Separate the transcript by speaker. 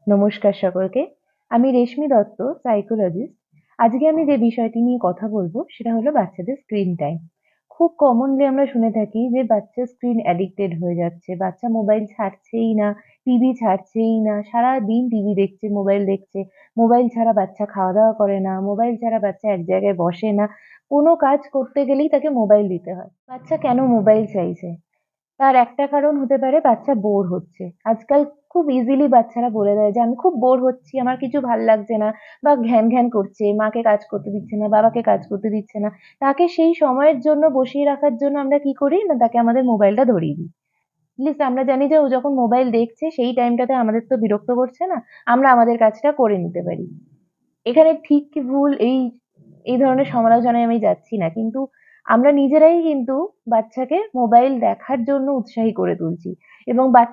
Speaker 1: নমস্কার সকলকে। আমি রেশমি দত্ত, সাইকোলজিস্ট। আজকে আমি যে বিষয়টি নিয়ে কথা বলবো সেটা হলো বাচ্চাদের স্ক্রিন টাইম। খুব কমনলি আমরা শুনে থাকি যে বাচ্চা স্ক্রিন অ্যাডিক্টেড হয়ে যাচ্ছে। বাচ্চা মোবাইল ছাড়ছেই না, টিভি ছাড়ছেই না। সারাদিন টিভি দেখছে, মোবাইল দেখছে। মোবাইল ছাড়া বাচ্চা খাওয়া-দাওয়া করে না। মোবাইল ছাড়া বাচ্চা এক জায়গায় বসে না। কোনো কাজ করতে গেলেই তাকে মোবাইল দিতে হয়। বাচ্চা কেন মোবাইল চাইছে? তার একটা কারণ হতে পারে বাচ্চা বোর হচ্ছে। আজকাল খুব ইজিলি বাচ্চারা বলে দেয় যে, "আমি খুব বোর হচ্ছি, আমার কিছু ভাল লাগছে না" বা ঘ্যান, ঘ্যান করছে, মাকে কাজ করতে দিচ্ছে না, বাবাকে কাজ করতে দিচ্ছে না। তাকে সেই সময়ের জন্য বসিয়ে রাখার জন্য আমরা কি করি? না তাকে আমাদের মোবাইলটা ধরিয়ে দিই। এটলিস্ট আমরা জানি যে ও যখন মোবাইল দেখছে সেই টাইমটাতে আমাদের তো বিরক্ত করছে না। আমরা আমাদের কাজটা করে নিতে পারি। এখানে ঠিক কি ভুল এই ধরনের সমালোচনায় আমি যাচ্ছি না। কিন্তু আমরা নিজেরাই কিন্তু বাচ্চাকে মোবাইল দেখার জন্য উৎসাহী করে তুলছি এবং